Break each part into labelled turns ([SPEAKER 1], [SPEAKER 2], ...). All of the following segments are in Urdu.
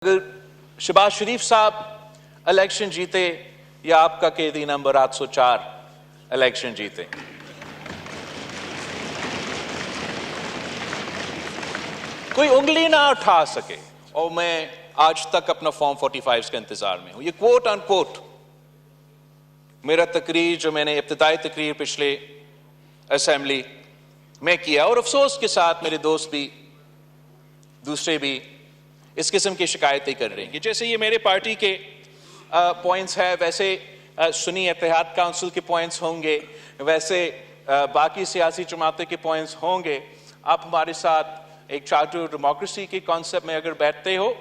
[SPEAKER 1] اگر شہباز شریف صاحب الیکشن جیتے یا آپ کا قیدی نمبر 804 الیکشن جیتے، کوئی انگلی نہ اٹھا سکے اور میں آج تک اپنا فارم 45 کے انتظار میں ہوں۔ یہ کوٹ ان کوٹ میرا تقریر جو میں نے ابتدائی تقریر پچھلے اسمبلی میں کیا، اور افسوس کے ساتھ میرے دوست بھی دوسرے بھی اس قسم کی شکایتیں کر رہے ہیں کہ جیسے یہ میرے پارٹی کے پوائنٹس ہیں، ویسے سنی اتحاد کونسل کے پوائنٹس ہوں گے، ویسے باقی سیاسی جماعتوں کے پوائنٹس ہوں گے۔ آپ ہمارے ساتھ ایک چارٹر ڈیموکریسی کے کانسیپٹ میں اگر بیٹھتے ہو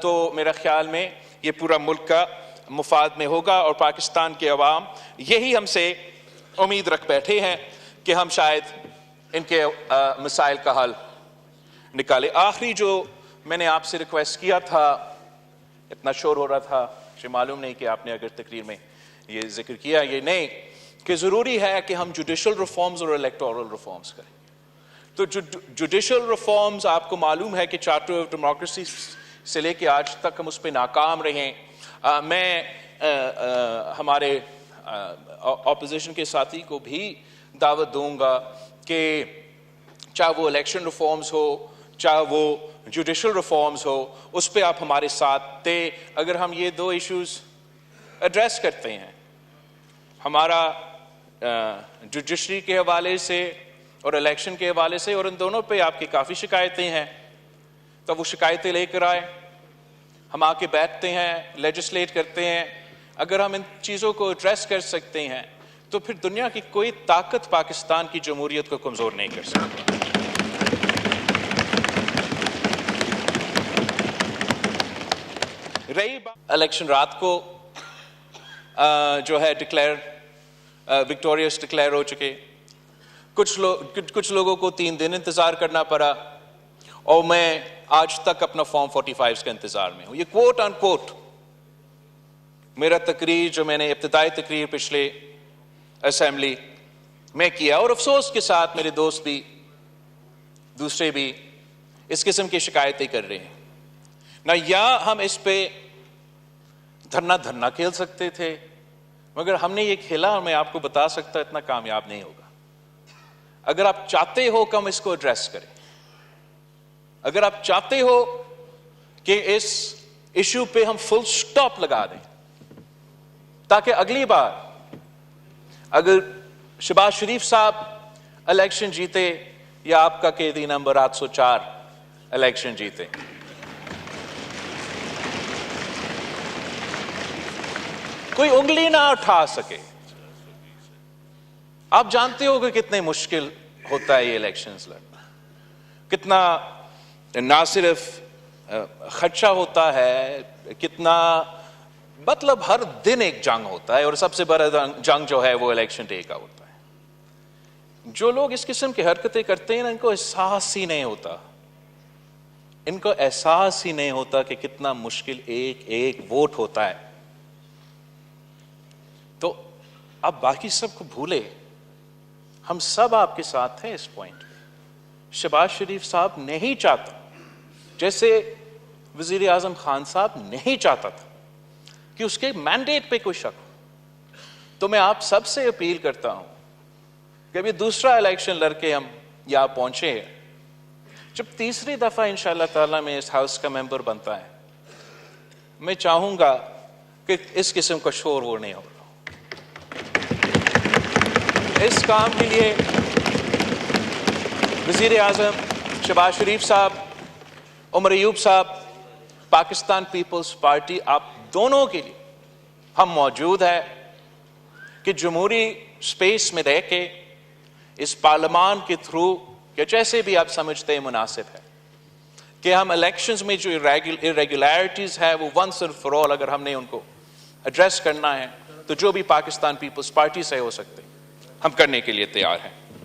[SPEAKER 1] تو میرا خیال میں یہ پورا ملک کا مفاد میں ہوگا، اور پاکستان کے عوام یہی ہم سے امید رکھ بیٹھے ہیں کہ ہم شاید ان کے مسائل کا حل نکالے۔ آخری جو میں نے آپ سے ریکویسٹ کیا تھا، اتنا شور ہو رہا تھا مجھے معلوم نہیں کہ آپ نے اگر تقریر میں یہ ذکر کیا یہ نہیں، کہ ضروری ہے کہ ہم جوڈیشل ریفارمز اور الیکٹورل ریفارمز کریں۔ تو جوڈیشل ریفارمز آپ کو معلوم ہے کہ چارٹر آف ڈیموکریسی سے لے کے آج تک ہم اس پہ ناکام رہے ہیں۔ میں ہمارے اپوزیشن کے ساتھی کو بھی دعوت دوں گا کہ چاہے وہ الیکشن ریفارمز ہو، چاہے وہ جوڈیشل ریفارمز ہو، اس پہ آپ ہمارے ساتھ تھے۔ اگر ہم یہ دو ایشوز ایڈریس کرتے ہیں، ہمارا جوڈیشری کے حوالے سے اور الیکشن کے حوالے سے، اور ان دونوں پہ آپ کی کافی شکایتیں ہیں، تو وہ شکایتیں لے کر آئے، ہم آ کے بیٹھتے ہیں، لیجسلیٹ کرتے ہیں۔ اگر ہم ان چیزوں کو ایڈریس کر سکتے ہیں تو پھر دنیا کی کوئی طاقت پاکستان کی جمہوریت کو کمزور نہیں کر سکتی۔ رہی الیکشن رات کو جو ہے وکٹوریس ڈکلیئر ہو چکے، کچھ لوگوں کو 3 دن انتظار کرنا پڑا، اور میں آج تک اپنا فارم 45 کے انتظار میں ہوں۔ یہ کوٹ ان کوٹ میرا تقریر جو میں نے ابتدائی تقریر پچھلے اسمبلی میں کیا، اور افسوس کے ساتھ میرے دوست بھی دوسرے بھی اس قسم کی شکایتیں کر رہے ہیں نہ۔ یا ہم اس پہ دھرنا کھیل سکتے تھے، مگر ہم نے یہ کھیلا، اور میں آپ کو بتا سکتا اتنا کامیاب نہیں ہوگا۔ اگر آپ چاہتے ہو کہ ہم اس کو ایڈریس کریں، اگر آپ چاہتے ہو کہ اس ایشو پہ ہم فل سٹاپ لگا دیں، تاکہ اگلی بار اگر شہباز شریف صاحب الیکشن جیتے یا آپ کا قیدی نمبر 804 الیکشن جیتے، کوئی انگلی نہ اٹھا سکے۔ آپ جانتے ہو کہ کتنے مشکل ہوتا ہے یہ الیکشنز لڑنا، کتنا نہ صرف خدشہ ہوتا ہے، کتنا مطلب ہر دن ایک جنگ ہوتا ہے، اور سب سے بڑا جنگ جو ہے وہ الیکشن ڈے کا ہوتا ہے۔ جو لوگ اس قسم کی حرکتیں کرتے ہیں ان کو احساس ہی نہیں ہوتا، ان کو احساس ہی نہیں ہوتا کہ کتنا مشکل ایک ایک ووٹ ہوتا ہے۔ تو اب باقی سب کو بھولے، ہم سب آپ کے ساتھ ہیں اس پوائنٹ پہ۔ شہباز شریف صاحب نہیں چاہتا، جیسے وزیر اعظم خان صاحب نہیں چاہتا تھا کہ اس کے مینڈیٹ پہ کوئی شک ہو۔ تو میں آپ سب سے اپیل کرتا ہوں کہ ابھی دوسرا الیکشن لڑ کے ہم یہاں پہنچے ہیں، جب تیسری دفعہ انشاءاللہ تعالیٰ میں اس ہاؤس کا ممبر بنتا ہے، میں چاہوں گا کہ اس قسم کا شور وہ نہیں ہوگا۔ اس کام کے لیے وزیر اعظم شہباز شریف صاحب، عمر ایوب صاحب، پاکستان پیپلز پارٹی، آپ دونوں کے لیے ہم موجود ہیں کہ جمہوری سپیس میں رہ کے اس پارلیمان کے تھرو یا جیسے بھی آپ سمجھتے ہیں مناسب ہے کہ ہم الیکشنز میں جو irregularities ہے وہ ونس اینڈ فار آل اگر ہم نے ان کو ایڈریس کرنا ہے تو جو بھی پاکستان پیپلز پارٹی سے ہو سکتے ہم کرنے کے لیے تیار ہیں۔